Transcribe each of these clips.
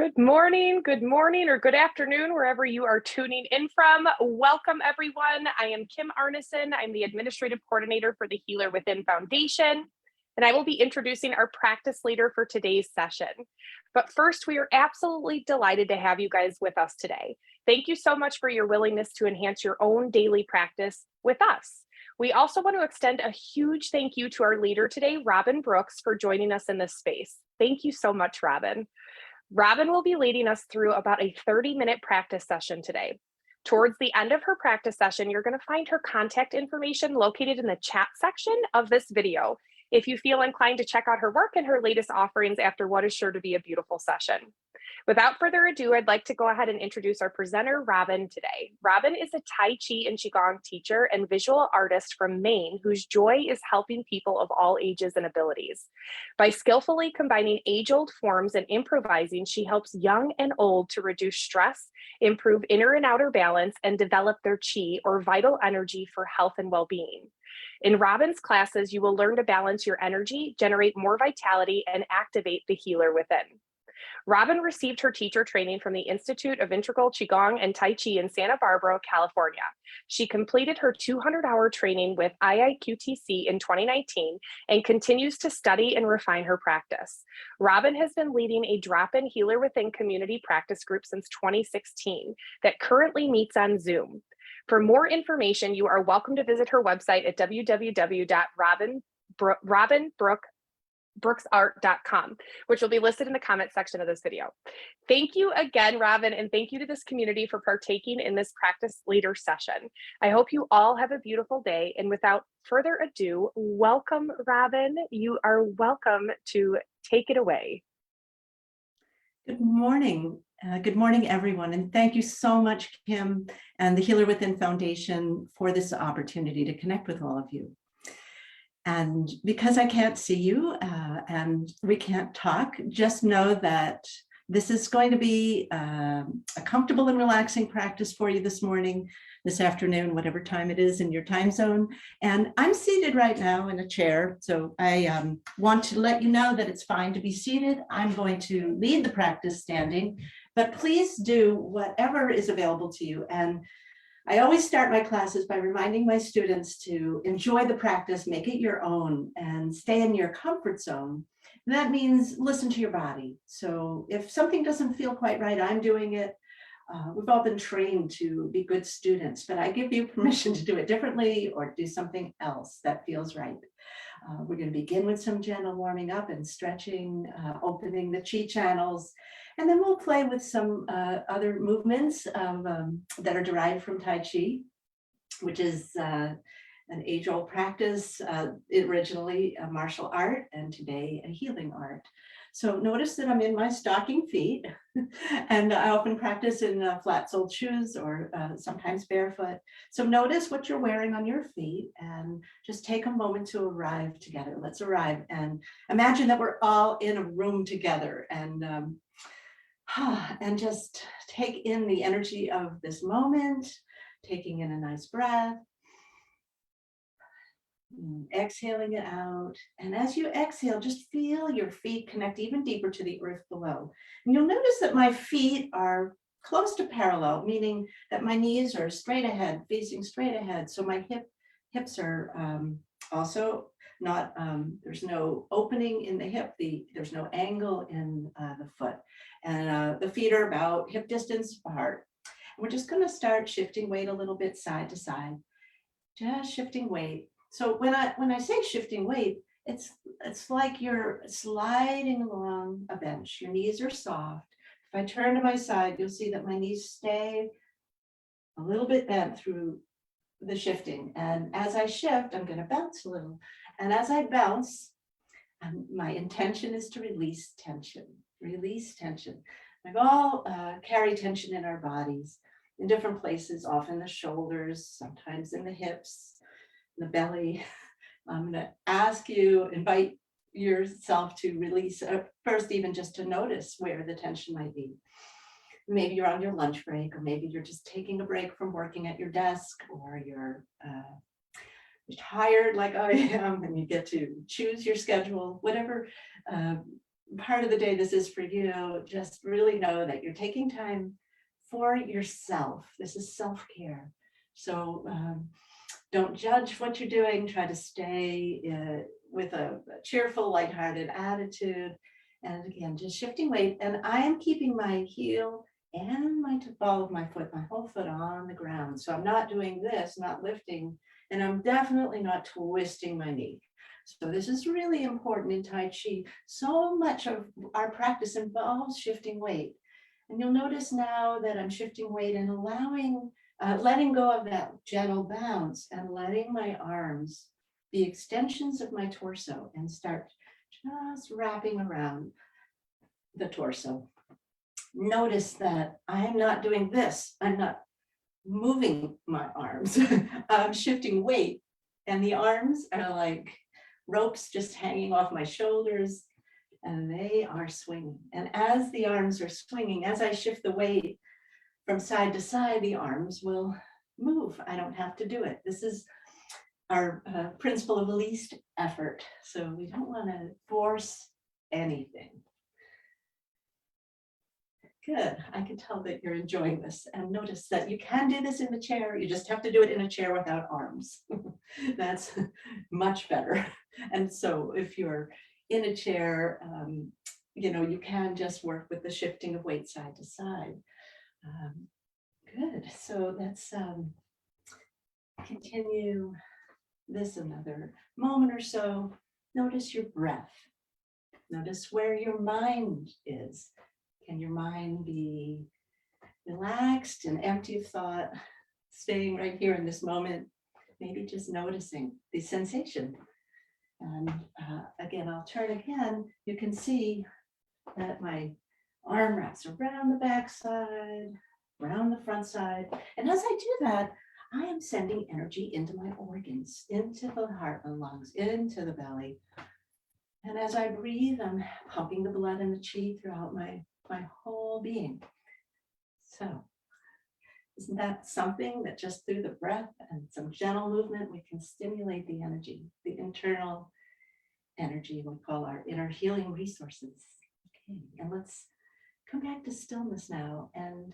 Good morning, or good afternoon, wherever you are tuning in from. Welcome, everyone. I am Kim Arneson. I'm the Administrative Coordinator for the Healer Within Foundation, and I will be introducing our practice leader for today's session. But first, we are absolutely delighted to have you guys with us today. Thank you so much for your willingness to enhance your own daily practice with us. We also want to extend a huge thank you to our leader today, Robin Brooks, for joining us in this space. Thank you so much, Robin. Robin will be leading us through about a 30-minute practice session today. Towards the end of her practice session, you're going to find her contact information located in the chat section of this video if you feel inclined to check out her work and her latest offerings after what is sure to be a beautiful session. Without further ado, I'd like to go ahead and introduce our presenter, Robin, today. Robin is a Tai Chi and Qigong teacher and visual artist from Maine whose joy is helping people of all ages and abilities. By skillfully combining age-old forms and improvising, she helps young and old to reduce stress, improve inner and outer balance, and develop their Qi, or vital energy, for health and well-being. In Robin's classes, you will learn to balance your energy, generate more vitality, and activate the healer within. Robin received her teacher training from the Institute of Integral Qigong and Tai Chi in Santa Barbara, California. She completed her 200-hour training with IIQTC in 2019 and continues to study and refine her practice. Robin has been leading a drop-in Healer Within community practice group since 2016 that currently meets on Zoom. For more information, you are welcome to visit her website at www.robinbrooksart.com, which will be listed in the comment section of this video. Thank you again, Robin, and thank you to this community for partaking in this practice leader session. I hope you all have a beautiful day, and without further ado, welcome, Robin. You are welcome to take it away. Good morning. Good morning, everyone, and thank you so much, Kim and the Healer Within Foundation, for this opportunity to connect with all of you. And because I can't see you and we can't talk, just know that this is going to be a comfortable and relaxing practice for you this morning, this afternoon, whatever time it is in your time zone. And I'm seated right now in a chair, so I want to let you know that it's fine to be seated. I'm going to lead the practice standing, but please do whatever is available to you. And I always start my classes by reminding my students to enjoy the practice, make it your own, and stay in your comfort zone. And that means listen to your body. So if something doesn't feel quite right, I'm doing it. We've all been trained to be good students, but I give you permission to do it differently or do something else that feels right. We're going to begin with some gentle warming up and stretching, opening the Qi channels, and then we'll play with some other movements that are derived from Tai Chi, which is an age-old practice, originally a martial art and today a healing art. So notice that I'm in my stocking feet, and I often practice in flat-soled shoes or sometimes barefoot. So notice what you're wearing on your feet and just take a moment to arrive together. Let's arrive and imagine that we're all in a room together, and just take in the energy of this moment, taking in a nice breath. Exhaling it out. And as you exhale, just feel your feet connect even deeper to the earth below. And you'll notice that my feet are close to parallel, meaning that my knees are straight ahead, facing straight ahead. So my hips are also not, there's no opening in the hip, there's no angle in the foot. And the feet are about hip distance apart. And we're just going to start shifting weight a little bit side to side, just shifting weight. So when I say shifting weight, it's like you're sliding along a bench. Your knees are soft. If I turn to my side, you'll see that my knees stay a little bit bent through the shifting. And as I shift, I'm going to bounce a little. And as I bounce, my intention is to release tension. Release tension. We all carry tension in our bodies in different places, often the shoulders, sometimes in the hips, the belly. I'm going to invite yourself to release first, even just to notice where the tension might be. Maybe you're on your lunch break, or maybe you're just taking a break from working at your desk, or you're tired like I am and you get to choose your schedule, whatever part of the day this is for you, just really know that you're taking time for yourself. This is self-care. So don't judge what you're doing. Try to stay with a cheerful, lighthearted attitude. And again, just shifting weight. And I am keeping my heel and my ball of my foot, my whole foot on the ground. So I'm not doing this, not lifting, and I'm definitely not twisting my knee. So this is really important in Tai Chi. So much of our practice involves shifting weight. And you'll notice now that I'm shifting weight and allowing, letting go of that gentle bounce and letting my arms be extensions of my torso and start just wrapping around the torso. Notice that I'm not doing this. I'm not moving my arms. I'm shifting weight, and the arms are like ropes just hanging off my shoulders, and they are swinging. And as the arms are swinging, as I shift the weight from side to side, the arms will move. I don't have to do it. This is our principle of least effort. So we don't want to force anything. Good. I can tell that you're enjoying this. And notice that you can do this in the chair. You just have to do it in a chair without arms. That's much better. And so if you're in a chair, you can just work with the shifting of weight side to side. Good. So let's continue this another moment or so. Notice your breath. Notice where your mind is. Can your mind be relaxed and empty of thought, staying right here in this moment, maybe just noticing the sensation. And again, I'll turn again. You can see that my arm wraps around the back side, around the front side. And as I do that, I am sending energy into my organs, into the heart and lungs, into the belly. And as I breathe, I'm pumping the blood and the chi throughout my whole being. So isn't that something that just through the breath and some gentle movement, we can stimulate the energy, the internal energy we call our inner healing resources. Okay, and let's come back to stillness now and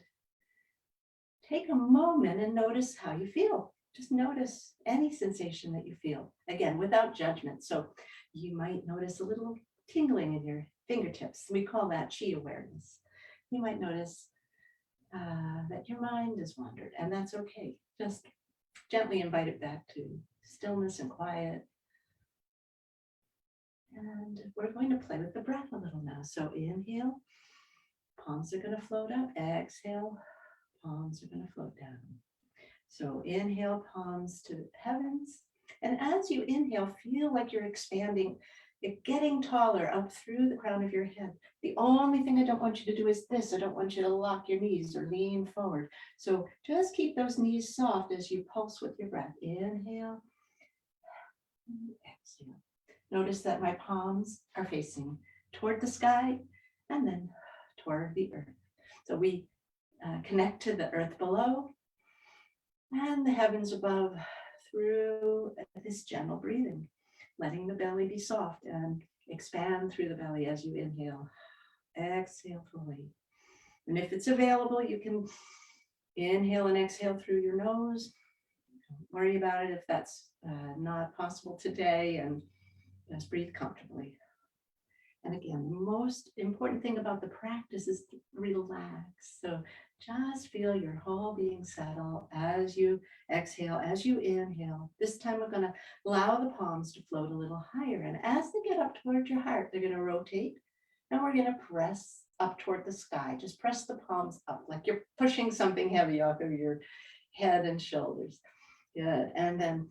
take a moment and notice how you feel. Just notice any sensation that you feel, again, without judgment. So you might notice a little tingling in your fingertips. We call that chi awareness. You might notice that your mind has wandered, and that's okay. Just gently invite it back to stillness and quiet. And we're going to play with the breath a little now. So inhale, palms are going to float up. Exhale, palms are going to float down. So inhale, palms to heavens. And as you inhale, feel like you're expanding. You're getting taller up through the crown of your head. The only thing I don't want you to do is this. I don't want you to lock your knees or lean forward. So just keep those knees soft as you pulse with your breath. Inhale, exhale. Notice that my palms are facing toward the sky and then toward the earth. So we connect to the earth below and the heavens above through this gentle breathing, letting the belly be soft and expand through the belly as you inhale. Exhale fully. And if it's available, you can inhale and exhale through your nose. Don't worry about it if that's not possible today, and just breathe comfortably. And again, the most important thing about the practice is to relax. So just feel your whole being settle as you exhale, as you inhale. This time we're going to allow the palms to float a little higher. And as they get up toward your heart, they're going to rotate. And we're going to press up toward the sky. Just press the palms up like you're pushing something heavy off of your head and shoulders. Good. And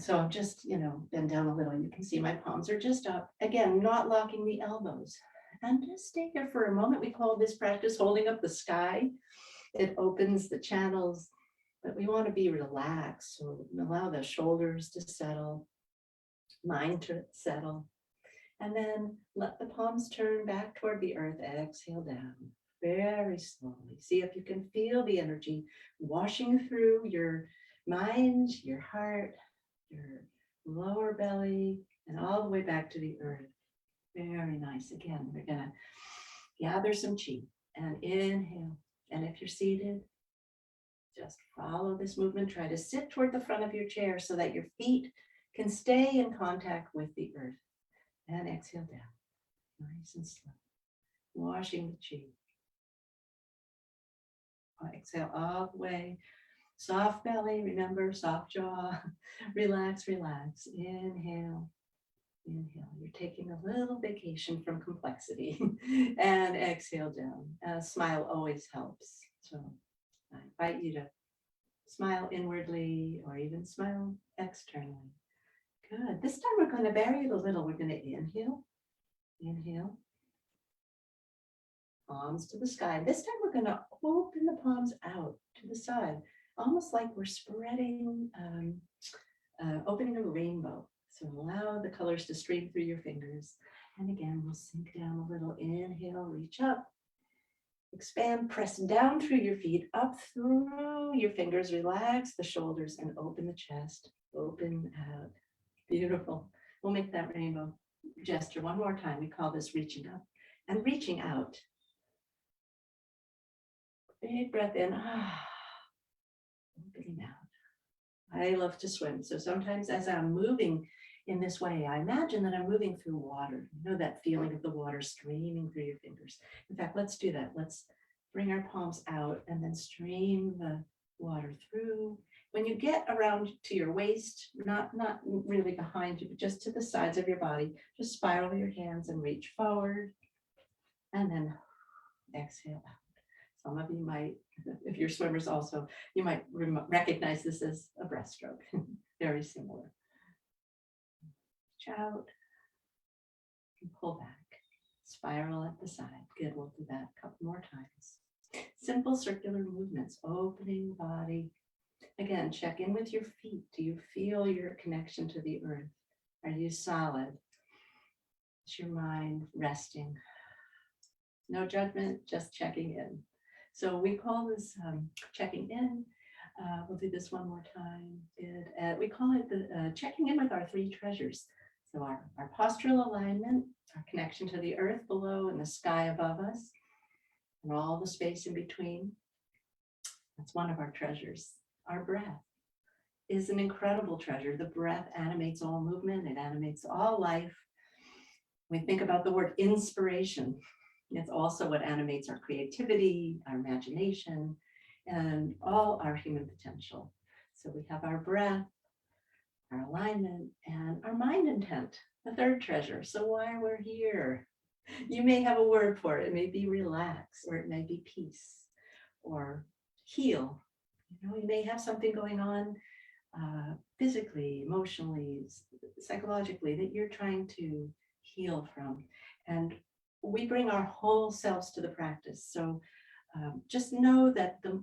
so I'm just, bend down a little. You can see my palms are just up. Again, not locking the elbows. And just stay here for a moment. We call this practice holding up the sky. It opens the channels, but we want to be relaxed. So allow the shoulders to settle, mind to settle. And then let the palms turn back toward the earth. Exhale down very slowly. See if you can feel the energy washing through your mind, your heart, your lower belly, and all the way back to the earth. Very nice. Again, we're gonna gather some chi and inhale. And if you're seated, just follow this movement. Try to sit toward the front of your chair so that your feet can stay in contact with the earth. And exhale down, nice and slow, washing the chi. Exhale all the way. Soft belly, remember, soft jaw. Relax, relax. Inhale, inhale. You're taking a little vacation from complexity. And exhale down. A smile always helps. So I invite you to smile inwardly or even smile externally. Good. This time we're going to vary it a little. We're going to inhale, inhale. Palms to the sky. This time we're going to open the palms out to the side, almost like we're spreading, opening a rainbow. So allow the colors to stream through your fingers. And again, we'll sink down a little. Inhale, reach up. Expand, press down through your feet, up through your fingers. Relax the shoulders and open the chest. Open out. Beautiful. We'll make that rainbow gesture one more time. We call this reaching up and reaching out. Big breath in, opening out. I love to swim. So sometimes as I'm moving in this way, I imagine that I'm moving through water. You know that feeling of the water streaming through your fingers. In fact, let's do that. Let's bring our palms out and then stream the water through. When you get around to your waist, not really behind you, but just to the sides of your body, just spiral your hands and reach forward. And then exhale out. Some of you might, if you're swimmers also, you might recognize this as a breaststroke. Very similar. Reach out and pull back. Spiral at the side. Good, we'll do that a couple more times. Simple circular movements, opening the body. Again, check in with your feet. Do you feel your connection to the earth? Are you solid? Is your mind resting? No judgment, just checking in. So we call this checking in. We'll do this one more time. We call it the checking in with our three treasures. So our postural alignment, our connection to the earth below and the sky above us, and all the space in between. That's one of our treasures. Our breath is an incredible treasure. The breath animates all movement. It animates all life. We think about the word inspiration. It's also what animates our creativity, our imagination, and all our human potential. So we have our breath, our alignment, and our mind intent, the third treasure. So why we're here? You may have a word for it. It may be relax, or it may be peace, or heal. You may have something going on physically, emotionally, psychologically that you're trying to heal from. And we bring our whole selves to the practice. So just know that the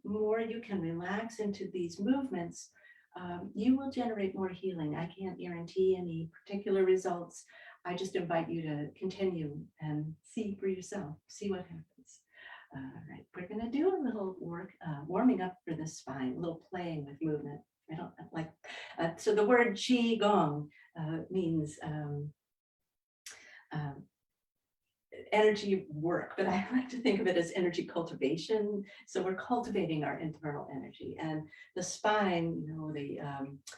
more you can relax into these movements, you will generate more healing. I can't guarantee any particular results. I just invite you to continue and see for yourself, see what happens. All right, we're going to do a little work, warming up for the spine, a little playing with movement. I don't like, so the word Qi Gong means energy work, but I like to think of it as energy cultivation. So we're cultivating our internal energy, and the spine, the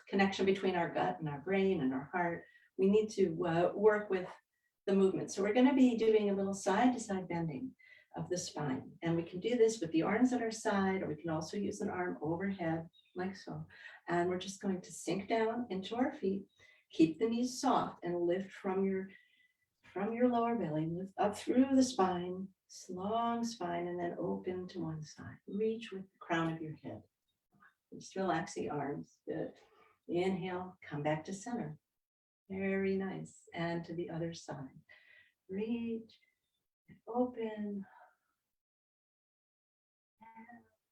connection between our gut and our brain and our heart, we need to work with the movement. So we're going to be doing a little side to side bending of the spine, and we can do this with the arms at our side, or we can also use an arm overhead like so. And we're just going to sink down into our feet, keep the knees soft, and lift from your lower belly, lift up through the spine, long spine, and then open to one side. Reach with the crown of your head. Just relax the arms. Good. Inhale, come back to center. Very nice. And to the other side. Reach, open,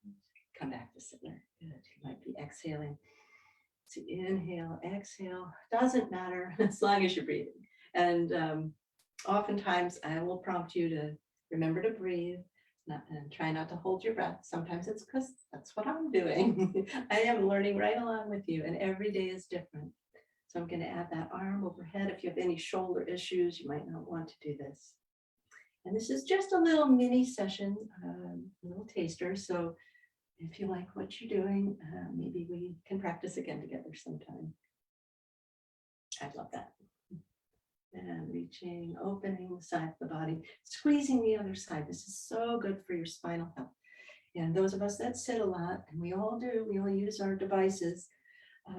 and come back to center. Good. You might be exhaling. So inhale, exhale. Doesn't matter as long as you're breathing. And oftentimes I will prompt you to remember to breathe and try not to hold your breath. Sometimes it's because that's what I'm doing. I am learning right along with you, and every day is different. So I'm going to add that arm overhead. If you have any shoulder issues, you might not want to do this. And this is just a little mini session, a little taster. So if you like what you're doing, maybe we can practice again together sometime. I'd love that. And reaching, opening the side of the body, squeezing the other side. This is so good for your spinal health. And those of us that sit a lot, and we all do, we all use our devices,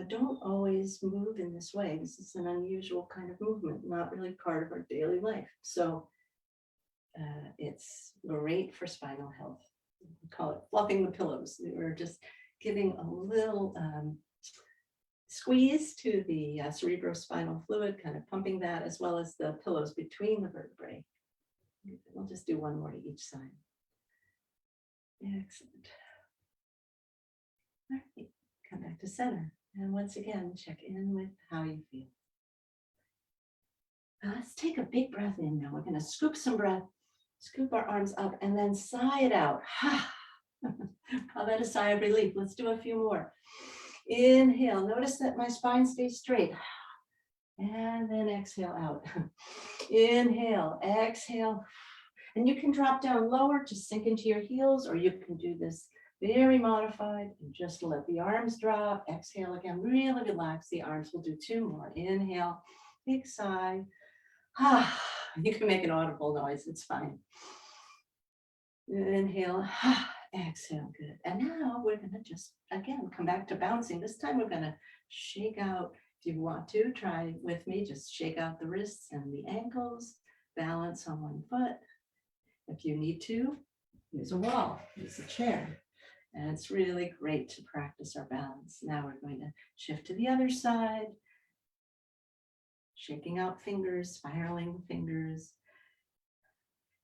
don't always move in this way. This is an unusual kind of movement, not really part of our daily life. So it's great for spinal health. We call it fluffing the pillows. We're just giving a little squeeze to the cerebrospinal fluid, kind of pumping that, as well as the pillows between the vertebrae. We'll just do one more to each side. Excellent. All right, come back to center. And once again, check in with how you feel. Now let's take a big breath in now. We're going to scoop some breath, scoop our arms up, and then sigh it out. Call that a sigh of relief. Let's do a few more. Inhale. Notice that my spine stays straight. And then exhale out. Inhale, exhale. And you can drop down lower to sink into your heels, or you can do this very modified and just let the arms drop. Exhale again, really relax the arms. We'll do two more. Inhale, big sigh. You can make an audible noise, it's fine. Inhale, exhale, good. And now we're gonna just, again, come back to bouncing. This time we're gonna shake out. If you want to, try with me, just shake out the wrists and the ankles, balance on one foot. If you need to, use a wall, use a chair. And it's really great to practice our balance. Now we're going to shift to the other side, shaking out fingers, spiraling fingers.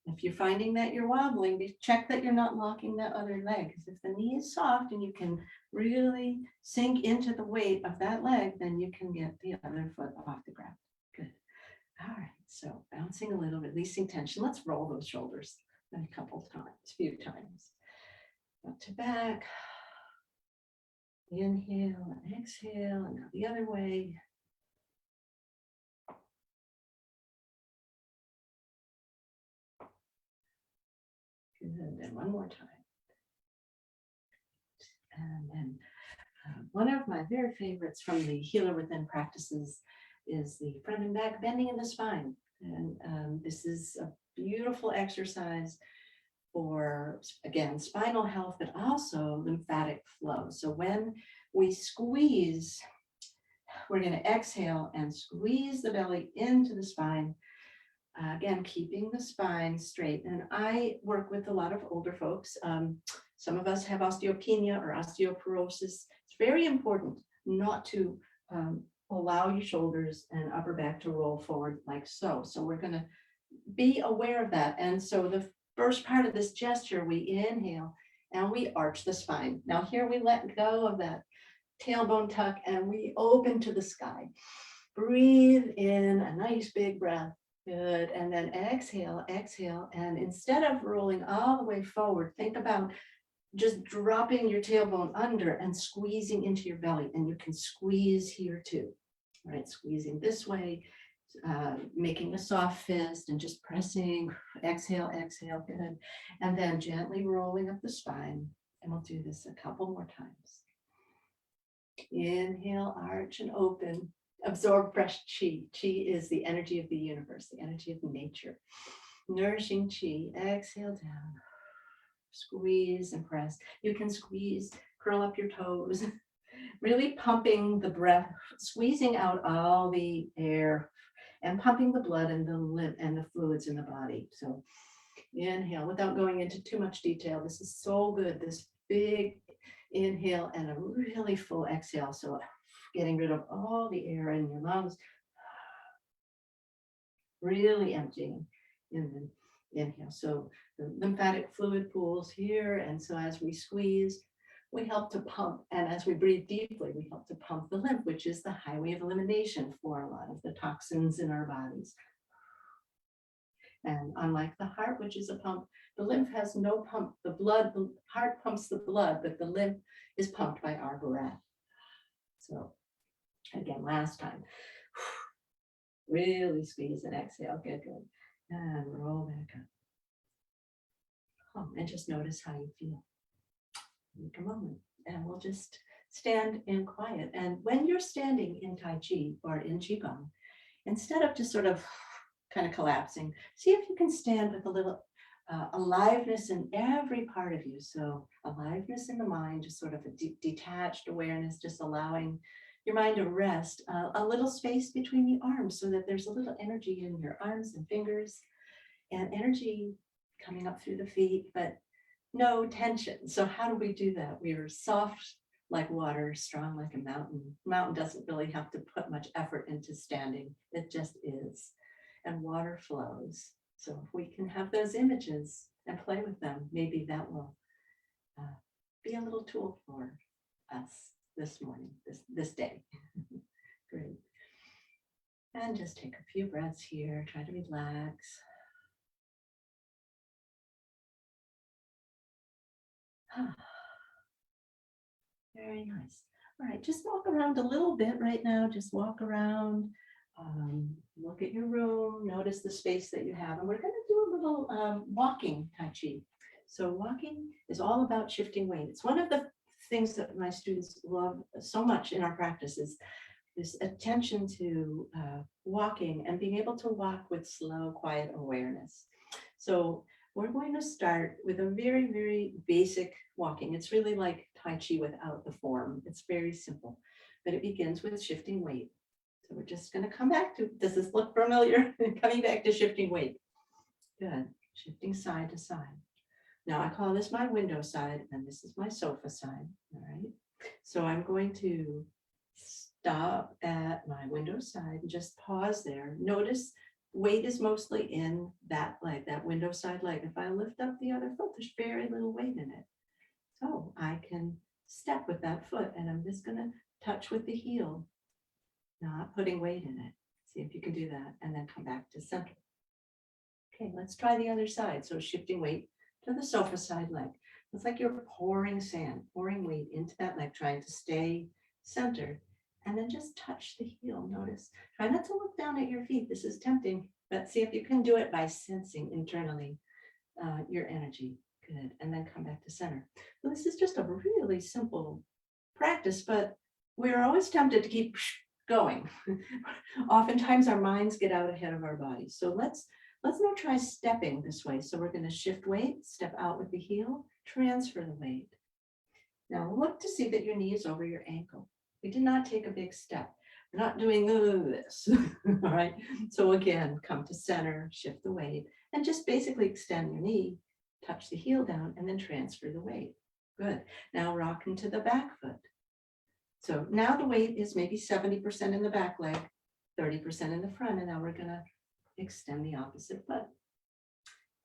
If you're finding that you're wobbling, check that you're not locking that other leg. Because if the knee is soft and you can really sink into the weight of that leg, then you can get the other foot off the ground. Good. All right, so bouncing a little, releasing tension. Let's roll those shoulders a couple times, a few times. Up to back. Inhale and exhale, and now the other way. Good, and one more time. And then one of my very favorites from the Healer Within practices is the front and back bending in the spine. And this is a beautiful exercise for, again, spinal health, but also lymphatic flow. So when we squeeze, we're going to exhale and squeeze the belly into the spine. Again, keeping the spine straight. And I work with a lot of older folks. Some of us have osteopenia or osteoporosis. It's very important not to allow your shoulders and upper back to roll forward like so. So we're going to be aware of that. And so the first part of this gesture, we inhale and we arch the spine. Now here we let go of that tailbone tuck and we open to the sky. Breathe in a nice big breath. Good. And then exhale, exhale. And instead of rolling all the way forward, think about just dropping your tailbone under and squeezing into your belly. And you can squeeze here too. All right, squeezing this way, making a soft fist and just pressing. Exhale, exhale. Good. And then gently rolling up the spine. And we'll do this a couple more times. Inhale, arch and open. Absorb fresh chi. Chi is the energy of the universe, the energy of nature. Nourishing chi. Exhale down. Squeeze and press. You can squeeze, curl up your toes. Really pumping the breath, squeezing out all the air and pumping the blood and the lymph and the fluids in the body. So inhale without going into too much detail. This is so good. This big inhale and a really full exhale. So getting rid of all the air in your lungs, really emptying in the inhale. So the lymphatic fluid pools here. And so as we squeeze, we help to pump. And as we breathe deeply, we help to pump the lymph, which is the highway of elimination for a lot of the toxins in our bodies. And unlike the heart, which is a pump, the lymph has no pump. The heart pumps the blood, but the lymph is pumped by our breath. So Again, last time. Really squeeze and exhale. Good, good. And roll back up. And just notice how you feel. Take a moment and we'll just stand in quiet. And when you're standing in Tai Chi or in Qigong, instead of just sort of kind of collapsing, see if you can stand with a little aliveness in every part of you. So aliveness in the mind, just sort of a detached awareness, just allowing your mind to rest, a little space between the arms so that there's a little energy in your arms and fingers and energy coming up through the feet, but no tension. So how do we do that? We are soft like water, strong like a mountain. Mountain doesn't really have to put much effort into standing. It just is. And water flows. So if we can have those images and play with them, maybe that will be a little tool for us this morning, this day. Great. And just take a few breaths here. Try to relax. Very nice. All right, just walk around a little bit right now. Just walk around, look at your room, notice the space that you have. And we're going to do a little walking Tai Chi. So walking is all about shifting weight. It's one of the things that my students love so much in our practice is this attention to walking and being able to walk with slow, quiet awareness. So we're going to start with a very, very basic walking. It's really like Tai Chi without the form. It's very simple, but it begins with shifting weight. So we're just going to come back to, does this look familiar? Coming back to shifting weight. Good. Shifting side to side. Now I call this my window side and this is my sofa side. All right. So I'm going to stop at my window side and just pause there. Notice weight is mostly in that leg, that window side leg. If I lift up the other foot, there's very little weight in it. So I can step with that foot and I'm just going to touch with the heel, not putting weight in it. See if you can do that and then come back to center. Okay, let's try the other side. So shifting weight to the sofa side leg. It's like you're pouring sand, pouring weight into that leg, trying to stay centered. And then just touch the heel. Notice, try not to look down at your feet. This is tempting, but see if you can do it by sensing internally your energy. Good. And then come back to center. So this is just a really simple practice, but we're always tempted to keep going. Oftentimes our minds get out ahead of our bodies. So let's now try stepping this way. So we're going to shift weight, step out with the heel, transfer the weight. Now look to see that your knee is over your ankle. We did not take a big step. We're not doing this, all right? So again, come to center, shift the weight, and just basically extend your knee, touch the heel down, and then transfer the weight. Good. Now rock into the back foot. So now the weight is maybe 70% in the back leg, 30% in the front, and now we're gonna extend the opposite foot.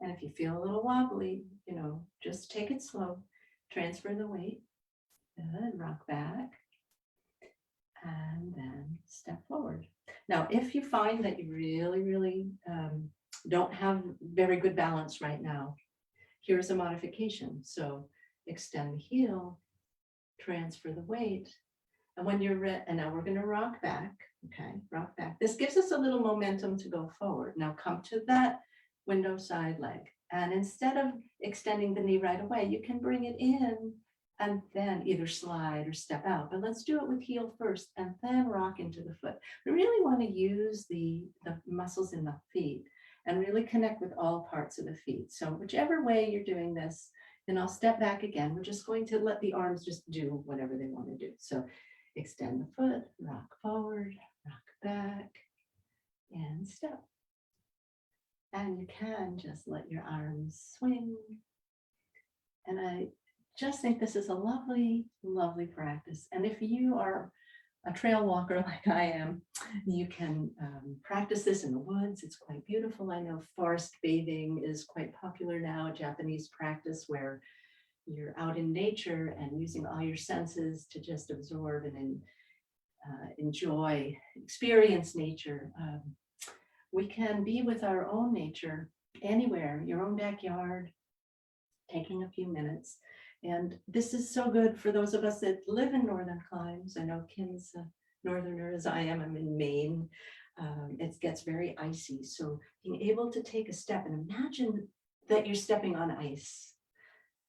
And if you feel a little wobbly, just take it slow, transfer the weight, good, rock back, and then step forward. Now, if you find that you really don't have very good balance right now, here's a modification. So extend the heel, transfer the weight, and when you're ready, and now we're going to rock back. Okay, rock back. This gives us a little momentum to go forward. Now come to that window side leg, and instead of extending the knee right away, you can bring it in and then either slide or step out. But let's do it with heel first and then rock into the foot. We really want to use the muscles in the feet and really connect with all parts of the feet. So whichever way you're doing this, and I'll step back again. We're just going to let the arms just do whatever they want to do. So extend the foot, rock forward, rock back, and step. And you can just let your arms swing. And I just think this is a lovely, lovely practice. And if you are a trail walker like I am, you can practice this in the woods. It's quite beautiful. I know forest bathing is quite popular now, a Japanese practice where you're out in nature and using all your senses to just absorb and enjoy, experience nature. We can be with our own nature anywhere, your own backyard, taking a few minutes. And this is so good for those of us that live in northern climes. I know Kim's northerner as I am. I'm in Maine. It gets very icy. So being able to take a step and imagine that you're stepping on ice,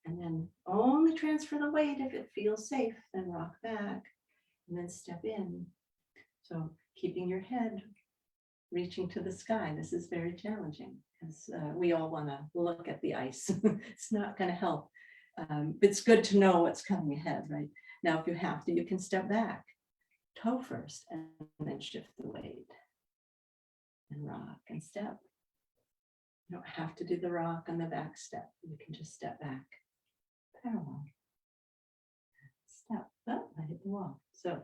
and then only transfer the weight if it feels safe, then rock back and then step in. So keeping your head reaching to the sky. This is very challenging because we all want to look at the ice. It's not going to help. It's good to know what's coming ahead, right? Now, if you have to, you can step back, toe first, and then shift the weight and rock and step. You don't have to do the rock on the back step. You can just step back, parallel, step. Oh, I hit the wall. So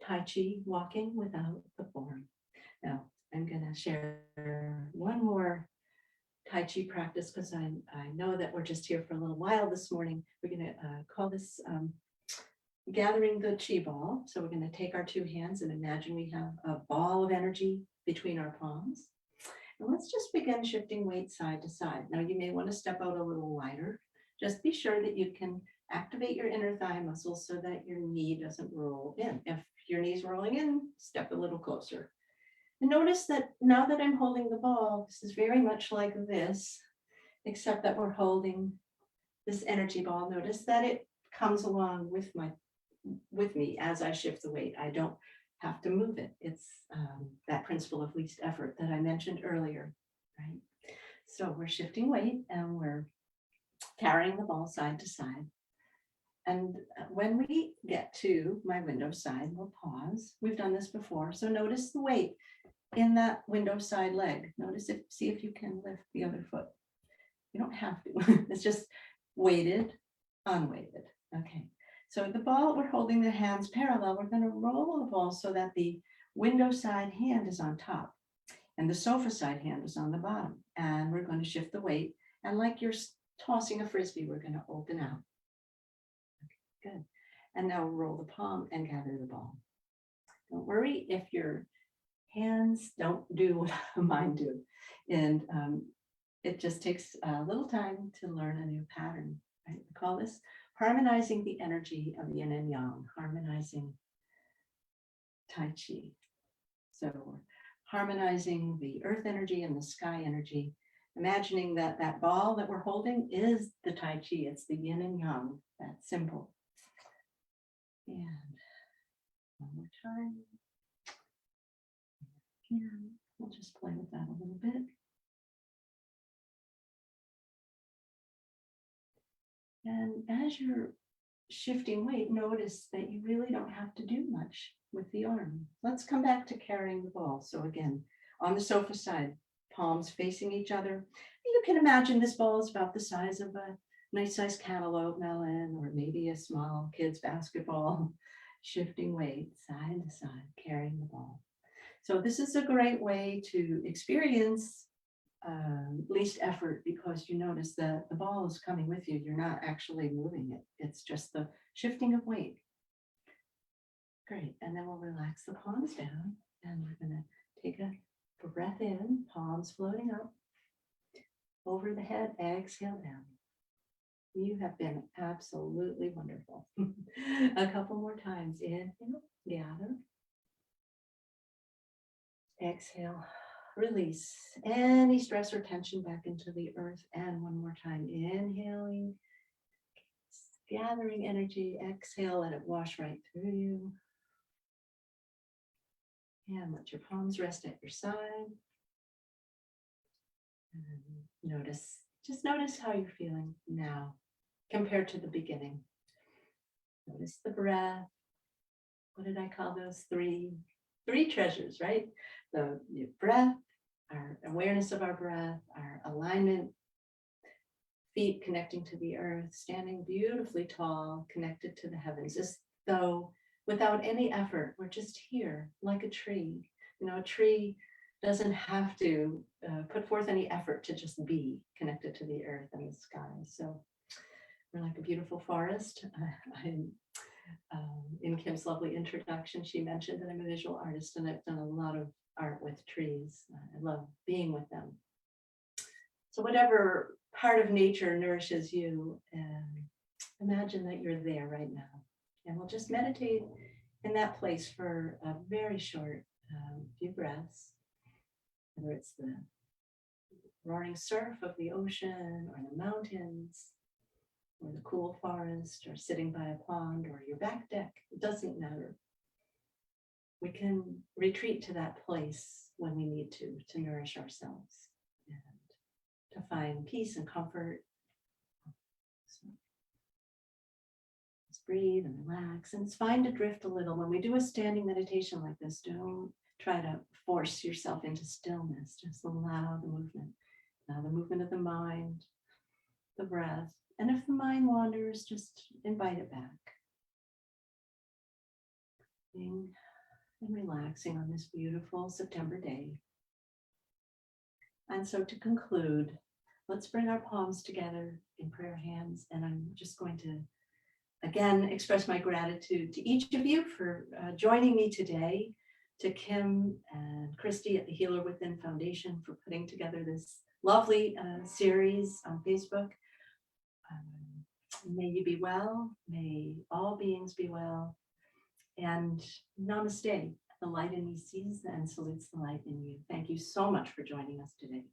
Tai Chi, walking without the form. Now, I'm going to share one more Tai Chi practice because I know that we're just here for a little while this morning. We're going to call this gathering the Chi ball. So we're going to take our two hands and imagine we have a ball of energy between our palms. And let's just begin shifting weight side to side. Now, you may want to step out a little wider. Just be sure that you can activate your inner thigh muscles so that your knee doesn't roll in. If your knee's rolling in, step a little closer. And notice that now that I'm holding the ball, this is very much like this, except that we're holding this energy ball. Notice that it comes along with me as I shift the weight. I don't have to move it. It's that principle of least effort that I mentioned earlier, right? So we're shifting weight and we're carrying the ball side to side. And when we get to my window side, we'll pause. We've done this before. So notice the weight in that window side leg. See if you can lift the other foot. You don't have to. It's just weighted, unweighted. Okay. So the ball, we're holding the hands parallel. We're going to roll the ball so that the window side hand is on top and the sofa side hand is on the bottom. And we're going to shift the weight. And like you're tossing a frisbee, we're going to open out. Good. And now roll the palm and gather the ball. Don't worry if your hands don't do what mine do. And it just takes a little time to learn a new pattern. Right? We call this harmonizing the energy of yin and yang, harmonizing Tai Chi. So we're harmonizing the earth energy and the sky energy, imagining that that ball that we're holding is the Tai Chi. It's the yin and yang, that symbol. And one more time. And we'll just play with that a little bit. And as you're shifting weight, notice that you really don't have to do much with the arm. Let's come back to carrying the ball. So again, on the sofa side, palms facing each other. You can imagine this ball is about the size of a nice sized cantaloupe melon, or maybe a small kid's basketball, shifting weight side to side, carrying the ball. So this is a great way to experience least effort because you notice that the ball is coming with you. You're not actually moving it. It's just the shifting of weight. Great. And then we'll relax the palms down and we're going to take a breath in, palms floating up over the head, exhale down. You have been absolutely wonderful. A couple more times. Inhale, gather. Exhale, release any stress or tension back into the earth. And one more time, inhaling, gathering energy. Exhale, let it wash right through you. And let your palms rest at your side. And just notice how you're feeling now compared to the beginning. Notice the breath. What did I call those three treasures, right? The breath, our awareness of our breath, our alignment, feet connecting to the earth, standing beautifully tall, connected to the heavens, as though without any effort, we're just here like a tree. You know, a tree doesn't have to put forth any effort to just be connected to the earth and the sky. So we're like a beautiful forest. In Kim's lovely introduction, she mentioned that I'm a visual artist and I've done a lot of art with trees. I love being with them. So whatever part of nature nourishes you, imagine that you're there right now. And we'll just meditate in that place for a very short few breaths, whether it's the roaring surf of the ocean or the mountains or the cool forest or sitting by a pond or your back deck, it doesn't matter. We can retreat to that place when we need to nourish ourselves and to find peace and comfort. So let's breathe and relax. And it's fine to drift a little. When we do a standing meditation like this, don't try to force yourself into stillness. Just allow the movement of the mind, the breath. And if the mind wanders, just invite it back. And relaxing on this beautiful September day. And so to conclude, let's bring our palms together in prayer hands. And I'm just going to, again, express my gratitude to each of you for joining me today, to Kim and Christy at the Healer Within Foundation for putting together this lovely series on Facebook. May you be well. May all beings be well. And namaste. The light in me sees and salutes the light in you. Thank you so much for joining us today.